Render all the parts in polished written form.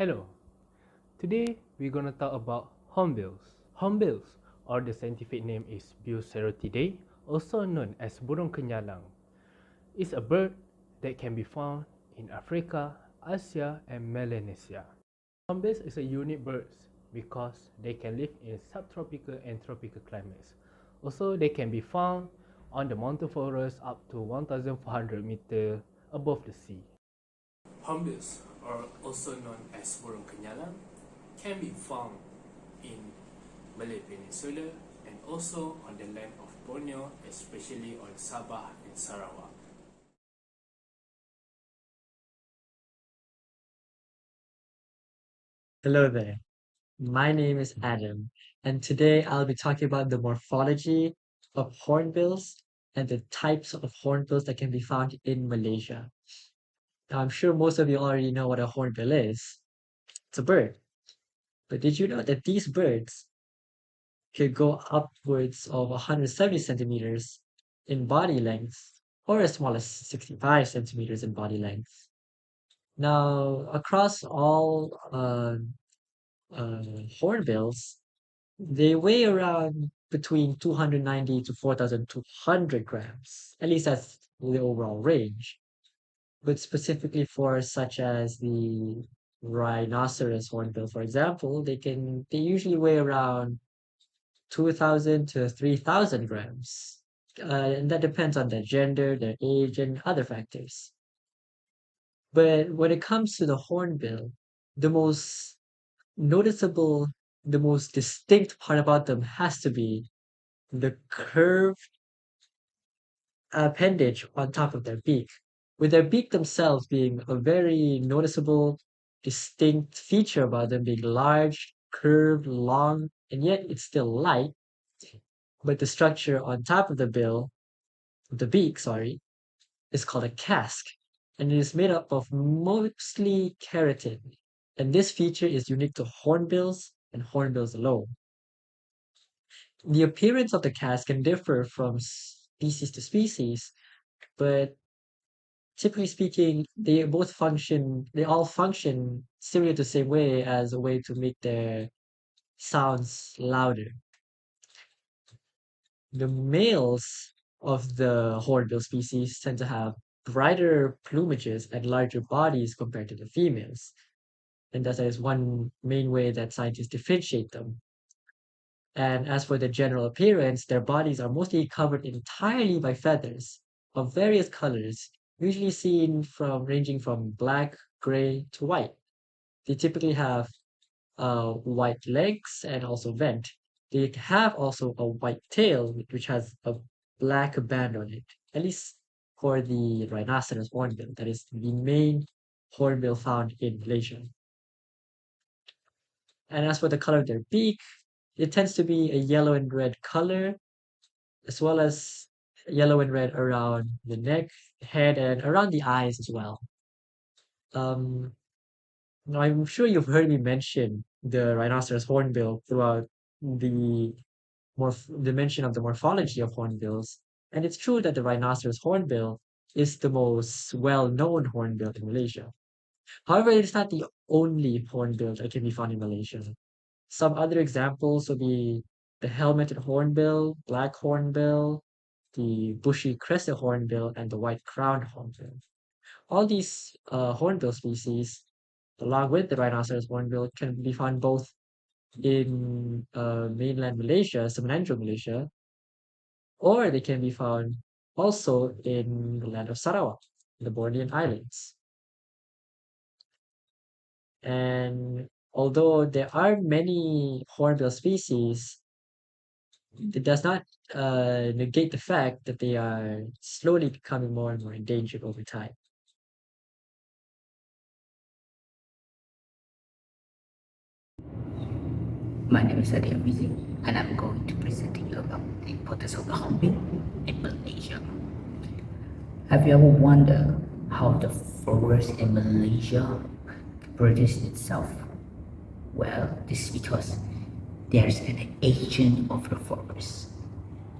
Hello, today we're gonna talk about hornbills. Hornbills, or the scientific name is Biodiversity, also known as burung kenyalang, is a bird that can be found in Africa, Asia, and Melanesia. Hornbills is a unique bird because they can live in subtropical and tropical climates. Also, they can be found on the mountain forest up to 1,400 meters above the sea. Hornbills, or also known as burung kenyalang, can be found in Malay Peninsula and also on the land of Borneo, especially on Sabah and Sarawak. Hello there. My name is Adam, and today I'll be talking about the morphology of hornbills and the types of hornbills that can be found in Malaysia. Now, I'm sure most of you already know what a hornbill is. It's a bird. But did you know that these birds could go upwards of 170 centimeters in body length, or as small as 65 centimeters in body length? Now, across all hornbills, they weigh around between 290 to 4,200 grams. At least that's the overall range. But specifically for such as the rhinoceros hornbill, for example, they usually weigh around 2,000 to 3,000 grams. And that depends on their gender, their age, and other factors. But when it comes to the hornbill, the most noticeable, the most distinct part about them has to be the curved appendage on top of their beak, with their beak themselves being a very noticeable, distinct feature about them being large, curved, long, and yet it's still light. But the structure on top of the beak, sorry, is called a casque, and it is made up of mostly keratin. And this feature is unique to hornbills and hornbills alone. The appearance of the casque can differ from species to species, but typically speaking, they all function similar the same way as a way to make their sounds louder. The males of the hornbill species tend to have brighter plumages and larger bodies compared to the females, and that is one main way that scientists differentiate them. And as for their general appearance, their bodies are mostly covered entirely by feathers of various colors, usually seen from ranging from black, gray to white. They typically have white legs and also vent. They have also a white tail, which has a black band on it, at least for the rhinoceros hornbill. That is the main hornbill found in Malaysia. And as for the color of their beak, it tends to be a yellow and red color, as well as yellow and red around the neck, head, and around the eyes as well. Um, Now, I'm sure you've heard me mention the rhinoceros hornbill throughout the the mention of the morphology of hornbills, and it's true that the rhinoceros hornbill is the most well-known hornbill in Malaysia. However, it is not the only hornbill that can be found in Malaysia. Some other examples would be the helmeted hornbill, black hornbill, the bushy crested hornbill, and the white-crowned hornbill. All these hornbill species, along with the rhinoceros hornbill, can be found both in mainland Malaysia, Semenanjung Malaysia, or they can be found also in the land of Sarawak, the Bornean Islands. And although there are many hornbill species, it does not negate the fact that they are slowly becoming more and more endangered over time. My name is Adi Amizi, and I'm going to present to you about the importance of the hornbill in Malaysia. Have you ever wondered how the forest in Malaysia produces itself? Well, this is because there's an agent of the forest.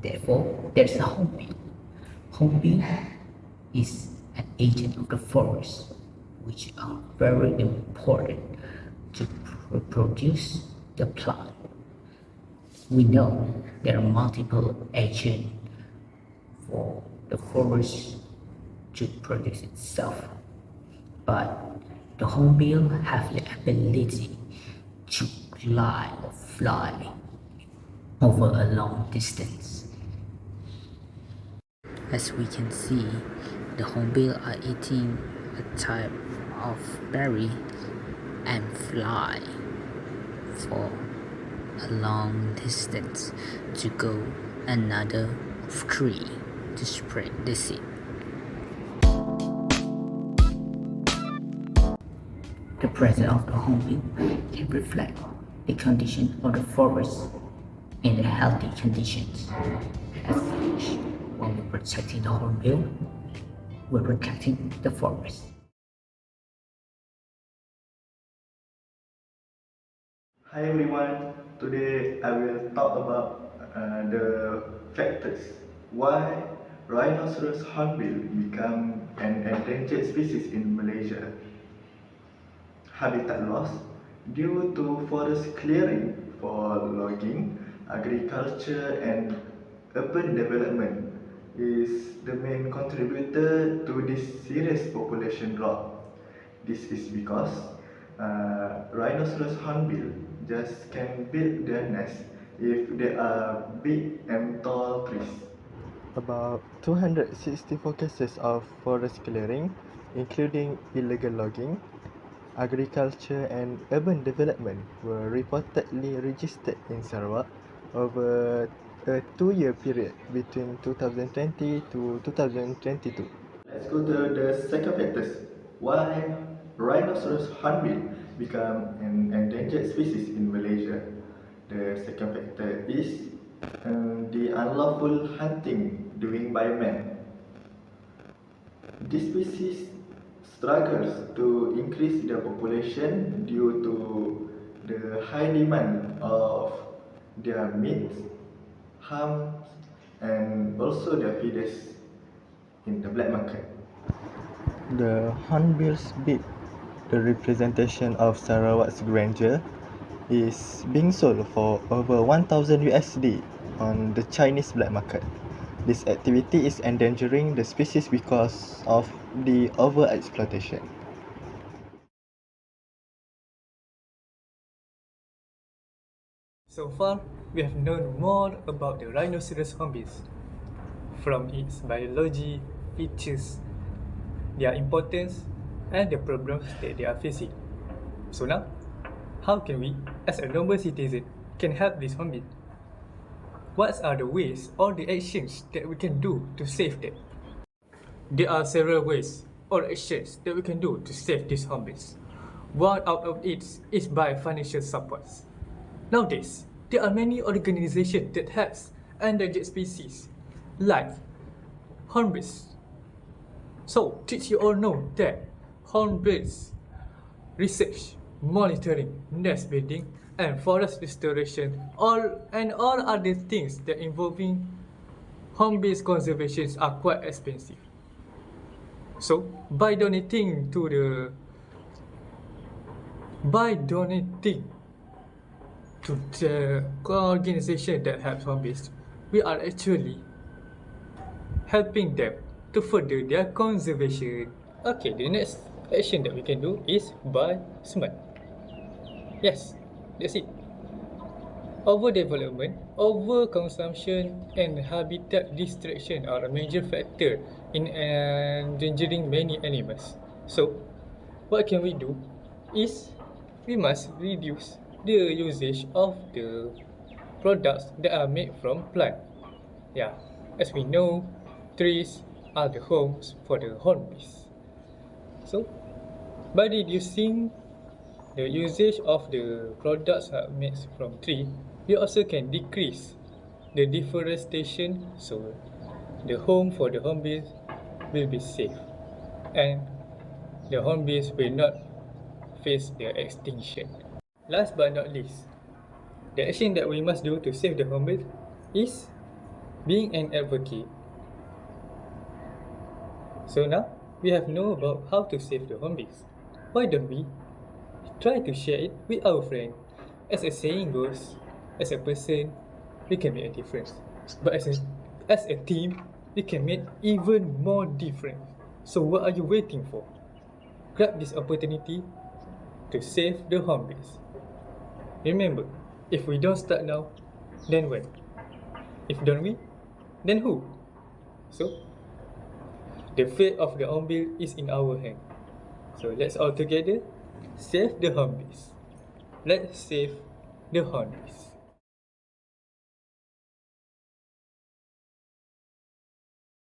Therefore, there's a hornbill. Hornbill is an agent of the forest, which are very important to reproduce the plant. We know there are multiple agents for the forest to produce itself, but the hornbill have the ability to fly over a long distance. As we can see, the hornbill are eating a type of berry and fly for a long distance to go another tree to spread the seed. The presence of the hornbill can reflect the condition of the forest in the healthy conditions. As such, when we're protecting the hornbill, we're protecting the forest. Hi everyone, today I will talk about the factors why Rhinoceros hornbill become an endangered species in Malaysia. Habitat loss due to forest clearing for logging, agriculture and urban development is the main contributor to this serious population drop. This is because Rhinoceros hornbill just can build their nest if there are big and tall trees. About 264 cases of forest clearing, including illegal logging, agriculture and urban development were reportedly registered in Sarawak over a 2-year period between 2020 to 2022. Let's go to the second factors. Why Rhinoceros hornbill become an endangered species in Malaysia? The second factor is the unlawful hunting doing by man. This species struggles to increase their population due to the high demand of their meat, hams, and also their feeders in the black market. The hornbill's beak, the representation of Sarawak's grandeur, is being sold for over 1,000 USD on the Chinese black market. This activity is endangering the species because of the overexploitation. So far, we have known more about the rhinoceros hornbills, from its biology, features, their importance, and the problems that they are facing. So now, how can we, as a normal citizen, can help this hornbill? What are the ways or the actions that we can do to save them? There are several ways or actions that we can do to save these hornbills. One out of it is by financial supports. Nowadays, there are many organizations that helps endangered species like hornbills. So, did you all know that hornbills research, monitoring, nest building, and forest restoration, all other things that involving hornbills conservations are quite expensive. So, by donating to the organization that helps hornbills, we are actually helping them to further their conservation. Okay, the next action that we can do is buy smart. Yes, that's it. Overdevelopment, overconsumption, and habitat destruction are a major factor in endangering many animals. So, what can we do is we must reduce the usage of the products that are made from plant. Yeah, as we know, trees are the homes for the hornbills. So, by reducing the usage of the products made from tree, we also can decrease the deforestation, so the home for the hornbills will be safe, and the hornbills will not face their extinction. Last but not least, the action that we must do to save the hornbills is being an advocate. So now we have know about how to save the hornbills. Why don't we try to share it with our friend. As a saying goes, as a person, we can make a difference. But as a team, we can make even more difference. So what are you waiting for? Grab this opportunity to save the hornbills. Remember, if we don't start now, then when? If don't we, then who? So, the fate of the hornbill is in our hand. So let's all together save the hornbills. Let's save the hornbills.